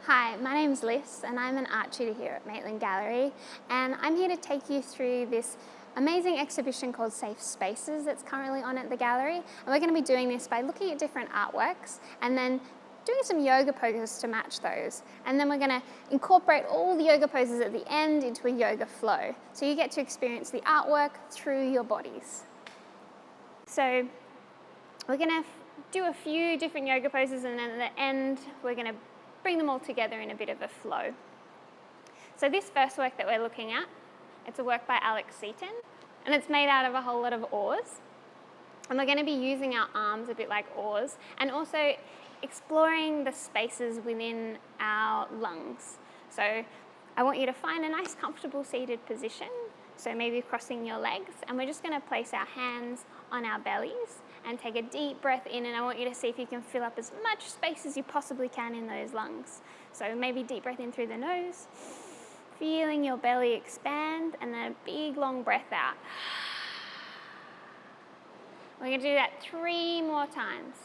Hi, my name's Liz and I'm an art tutor here at Maitland Gallery, and I'm here to take you through this amazing exhibition called Safe Spaces that's currently on at the gallery. And we're going to be doing this by looking at different artworks and then doing some yoga poses to match those. And then we're going to incorporate all the yoga poses at the end into a yoga flow. So you get to experience the artwork through your bodies. So we're going to do a few different yoga poses, and then at the end we're going to bring them all together in a bit of a flow. So this first work that we're looking at, it's a work by Alex Seaton, and it's made out of a whole lot of oars. And we're going to be using our arms a bit like oars, and also exploring the spaces within our lungs. So I want you to find a nice comfortable seated position, so maybe crossing your legs, and we're just going to place our hands on our bellies and take a deep breath in, and I want you to see if you can fill up as much space as you possibly can in those lungs. So maybe deep breath in through the nose, feeling your belly expand, and then a big long breath out. We're going to do that 3 more times.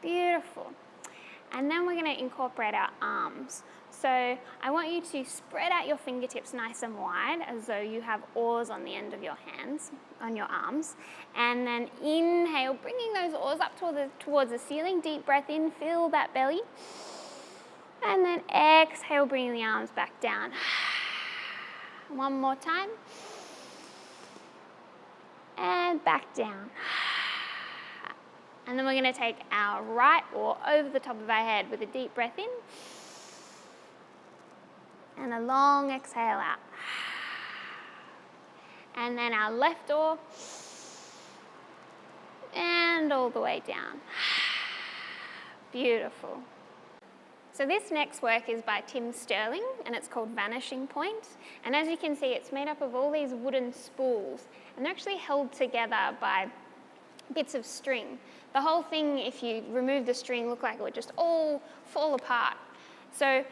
Beautiful. And then we're going to incorporate our arms. So I want you to spread out your fingertips nice and wide, as though you have oars on the end of your hands, on your arms. And then inhale, bringing those oars up towards the ceiling. Deep breath in, fill that belly. And then exhale, bringing the arms back down. One more time. And back down. And then we're going to take our right oar over the top of our head with a deep breath in and a long exhale out. And then our left oar and all the way down. Beautiful. So this next work is by Tim Sterling, and it's called Vanishing Point. And as you can see, it's made up of all these wooden spools, and they're actually held together by bits of string. The whole thing, if you remove the string, look like it would just all fall apart. So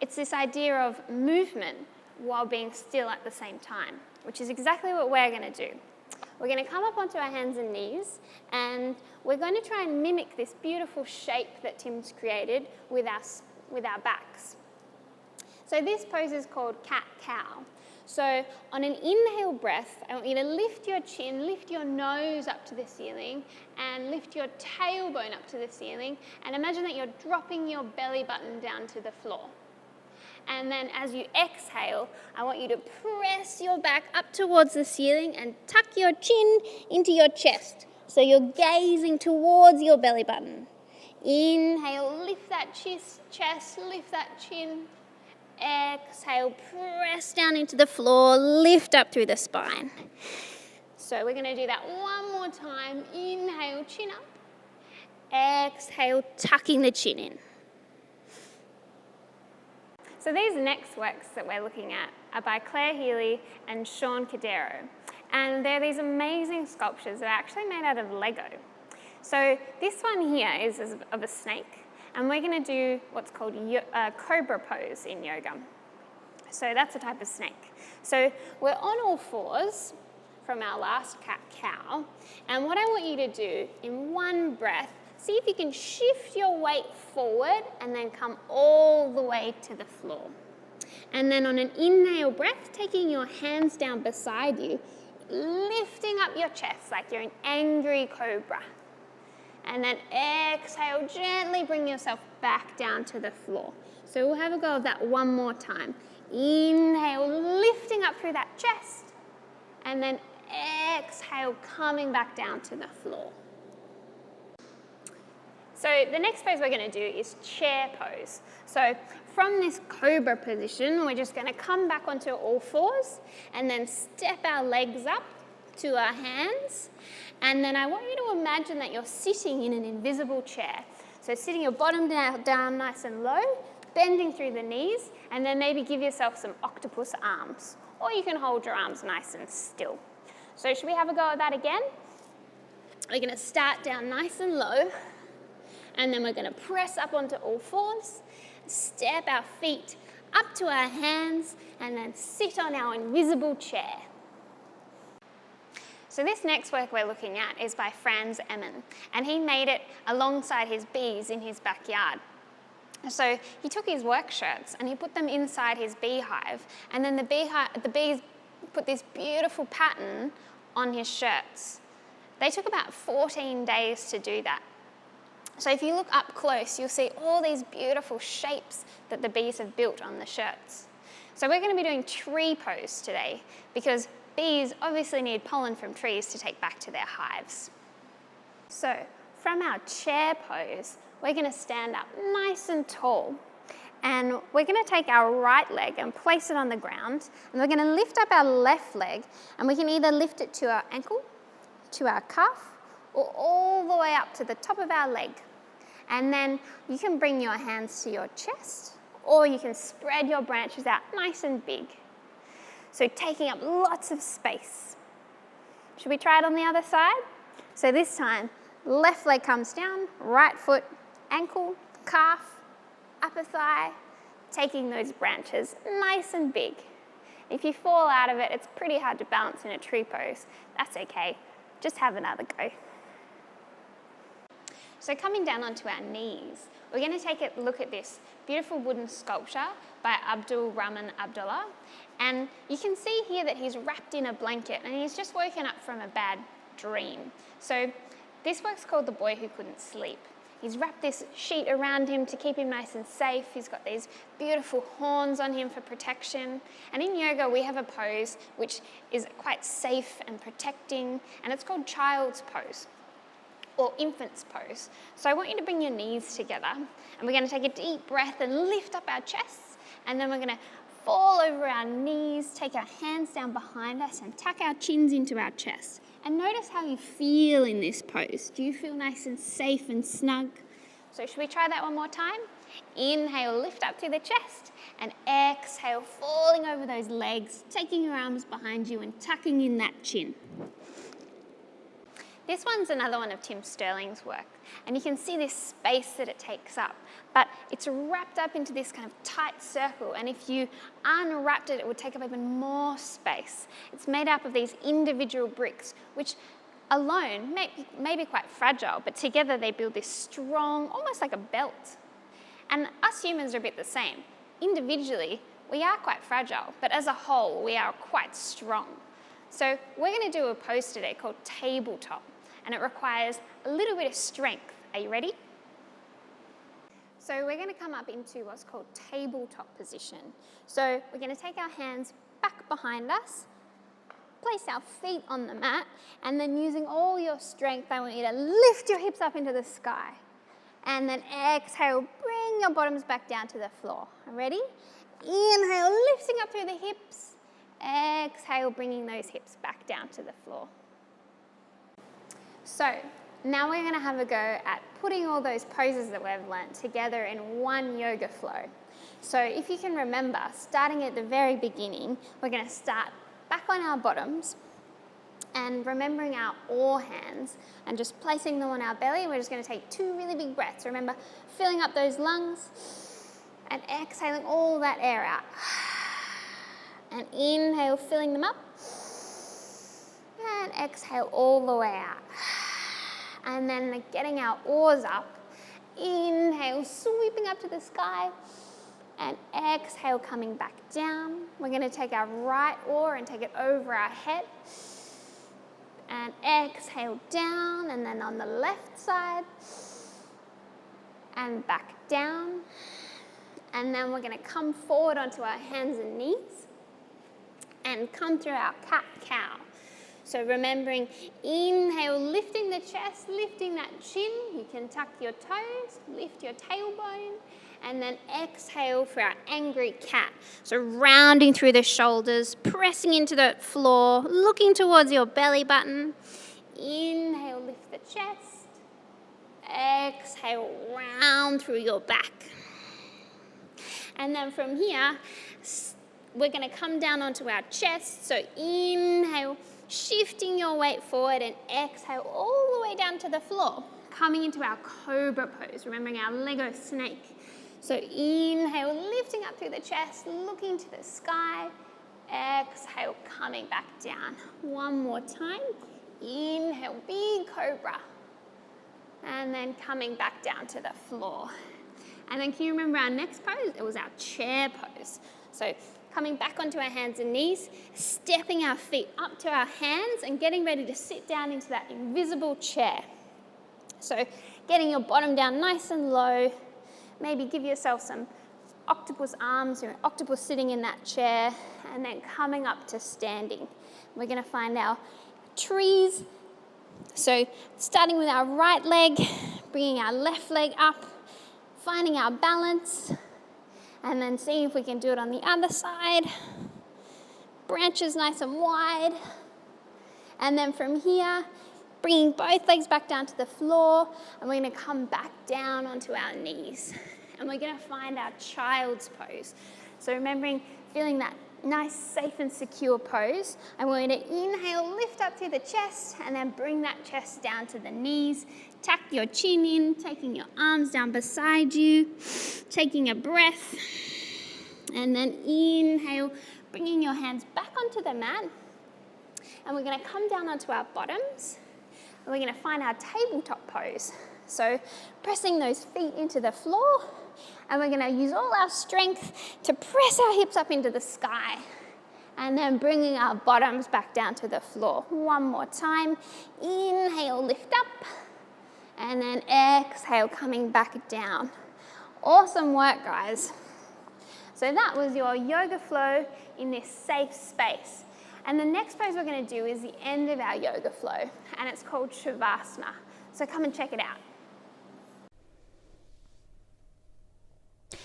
it's this idea of movement while being still at the same time, which is exactly what we're going to do. We're going to come up onto our hands and knees, and we're going to try and mimic this beautiful shape that Tim's created with our backs. So this pose is called cat-cow. So on an inhale breath, I want you to lift your chin, lift your nose up to the ceiling, and lift your tailbone up to the ceiling, and imagine that you're dropping your belly button down to the floor. And then as you exhale, I want you to press your back up towards the ceiling and tuck your chin into your chest. So you're gazing towards your belly button. Inhale, lift that chest, lift that chin. Exhale, press down into the floor, lift up through the spine. So we're going to do that one more time. Inhale, chin up. Exhale, tucking the chin in. So these next works that we're looking at are by Claire Healy and Sean Cadero. And they're these amazing sculptures that are actually made out of Lego. So this one here is of a snake. And we're going to do what's called cobra pose in yoga. So that's a type of snake. So we're on all fours from our last cat-cow. And what I want you to do in one breath, see if you can shift your weight forward and then come all the way to the floor. And then on an inhale breath, taking your hands down beside you, lifting up your chest like you're an angry cobra. And then exhale, gently bring yourself back down to the floor. So we'll have a go of that one more time. Inhale, lifting up through that chest. And then exhale, coming back down to the floor. So the next pose we're going to do is chair pose. So from this cobra position, we're just going to come back onto all fours and then step our legs up to our hands. And then I want you to imagine that you're sitting in an invisible chair. So sitting your bottom down nice and low, bending through the knees, and then maybe give yourself some octopus arms. Or you can hold your arms nice and still. So should we have a go at that again? We're going to start down nice and low, and then we're going to press up onto all fours, step our feet up to our hands, and then sit on our invisible chair. So this next work we're looking at is by Franz Emmen, and he made it alongside his bees in his backyard. So he took his work shirts and he put them inside his beehive, and then the bees put this beautiful pattern on his shirts. They took about 14 days to do that. So if you look up close, you'll see all these beautiful shapes that the bees have built on the shirts. So we're going to be doing tree pose today because bees obviously need pollen from trees to take back to their hives. So from our chair pose, we're going to stand up nice and tall, and we're going to take our right leg and place it on the ground, and we're going to lift up our left leg, and we can either lift it to our ankle, to our calf, or all the way up to the top of our leg. And then you can bring your hands to your chest, or you can spread your branches out nice and big. So taking up lots of space. Should we try it on the other side? So this time, left leg comes down, right foot, ankle, calf, upper thigh, taking those branches nice and big. If you fall out of it, it's pretty hard to balance in a tree pose. That's okay, just have another go. So coming down onto our knees, we're going to take a look at this beautiful wooden sculpture by Abdul Rahman Abdullah. And you can see here that he's wrapped in a blanket and he's just woken up from a bad dream. So this work's called The Boy Who Couldn't Sleep. He's wrapped this sheet around him to keep him nice and safe. He's got these beautiful horns on him for protection. And in yoga, we have a pose which is quite safe and protecting, and it's called child's pose, or infant's pose. So I want you to bring your knees together, and we're going to take a deep breath and lift up our chests, and then we're going to fall over our knees, take our hands down behind us and tuck our chins into our chest. And notice how you feel in this pose. Do you feel nice and safe and snug? So should we try that one more time? Inhale, lift up through the chest, and exhale, falling over those legs, taking your arms behind you and tucking in that chin. This one's another one of Tim Sterling's work, and you can see this space that it takes up, but it's wrapped up into this kind of tight circle, and if you unwrapped it, it would take up even more space. It's made up of these individual bricks, which alone may be quite fragile, but together they build this strong, almost like a belt. And us humans are a bit the same. Individually, we are quite fragile, but as a whole, we are quite strong. So we're going to do a pose today called tabletop, and it requires a little bit of strength. Are you ready? So we're going to come up into what's called tabletop position. So we're going to take our hands back behind us, place our feet on the mat, and then using all your strength, I want you to lift your hips up into the sky. And then exhale, bring your bottoms back down to the floor. Ready? Inhale, lifting up through the hips. Exhale, bringing those hips back down to the floor. So now we're going to have a go at putting all those poses that we've learnt together in one yoga flow. So if you can remember, starting at the very beginning, we're going to start back on our bottoms and remembering our oar hands and just placing them on our belly. We're just going to take 2 really big breaths. Remember, filling up those lungs and exhaling all that air out. And inhale, filling them up. And exhale all the way out. And then getting our oars up. Inhale, sweeping up to the sky. And exhale, coming back down. We're going to take our right oar and take it over our head. And exhale down, and then on the left side. And back down. And then we're going to come forward onto our hands and knees. And come through our cat-cow. So remembering, inhale, lifting the chest, lifting that chin. You can tuck your toes, lift your tailbone, and then exhale for our angry cat. So rounding through the shoulders, pressing into the floor, looking towards your belly button. Inhale, lift the chest. Exhale, round through your back. And then from here, we're going to come down onto our chest. So inhale, shifting your weight forward, and exhale all the way down to the floor. Coming into our cobra pose, remembering our Lego snake. So inhale, lifting up through the chest, looking to the sky. Exhale, coming back down. One more time. Inhale, big cobra. And then coming back down to the floor. And then can you remember our next pose? It was our chair pose. So coming back onto our hands and knees, stepping our feet up to our hands and getting ready to sit down into that invisible chair. So getting your bottom down nice and low. Maybe give yourself some octopus arms, octopus sitting in that chair, and then coming up to standing. We're going to find our trees. So starting with our right leg, bringing our left leg up, finding our balance, and then seeing if we can do it on the other side. Branches nice and wide. And then from here, bringing both legs back down to the floor, and we're going to come back down onto our knees. And we're going to find our child's pose. So remembering feeling that nice, safe and secure pose. And we're going to inhale, lift up through the chest, and then bring that chest down to the knees. Tuck your chin in, taking your arms down beside you, taking a breath. And then inhale, bringing your hands back onto the mat. And we're going to come down onto our bottoms. And we're going to find our tabletop pose. So pressing those feet into the floor. And we're going to use all our strength to press our hips up into the sky. And then bringing our bottoms back down to the floor. One more time. Inhale, lift up. And then exhale, coming back down. Awesome work, guys. So that was your yoga flow in this safe space. And the next pose we're going to do is the end of our yoga flow. And it's called Shavasana. So come and check it out.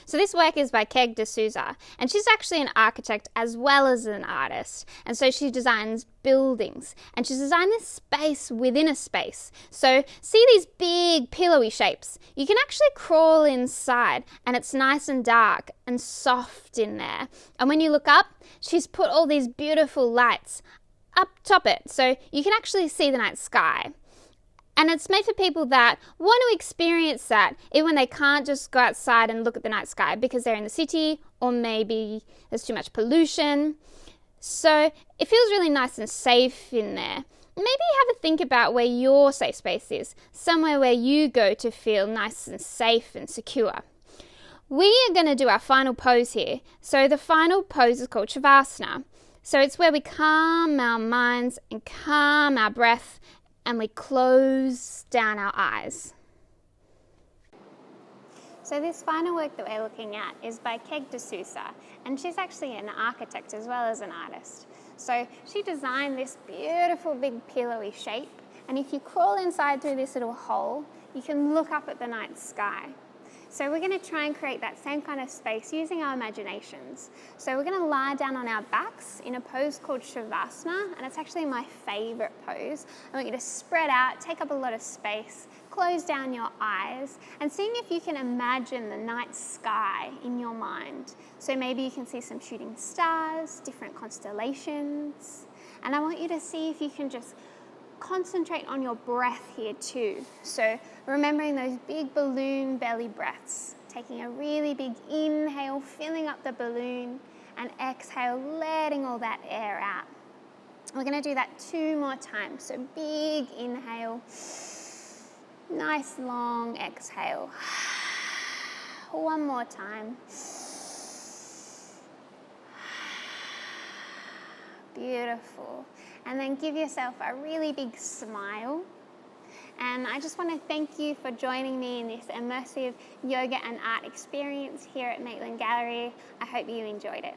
So this work is by Keg D'Souza, and she's actually an architect as well as an artist. And so she designs buildings, and she's designed this space within a space. So see these big pillowy shapes? You can actually crawl inside, and it's nice and dark and soft in there. And when you look up, she's put all these beautiful lights up top it, so you can actually see the night sky. And it's made for people that want to experience that even when they can't just go outside and look at the night sky because they're in the city or maybe there's too much pollution. So it feels really nice and safe in there. Maybe have a think about where your safe space is, somewhere where you go to feel nice and safe and secure. We are going to do our final pose here. So the final pose is called Shavasana. So it's where we calm our minds and calm our breath, and we close down our eyes. So this final work that we're looking at is by Keg D'Souza, and she's actually an architect as well as an artist. So she designed this beautiful big pillowy shape, and if you crawl inside through this little hole, you can look up at the night sky. So we're going to try and create that same kind of space using our imaginations. So we're going to lie down on our backs in a pose called Shavasana, and it's actually my favorite pose. I want you to spread out, take up a lot of space, close down your eyes, and seeing if you can imagine the night sky in your mind. So maybe you can see some shooting stars, different constellations, and I want you to see if you can just concentrate on your breath here too. So remembering those big balloon belly breaths, taking a really big inhale, filling up the balloon, and exhale, letting all that air out. We're going to do that 2 more times. So big inhale, nice long exhale. 1 more time. Beautiful. And then give yourself a really big smile. And I just want to thank you for joining me in this immersive yoga and art experience here at Maitland Gallery. I hope you enjoyed it.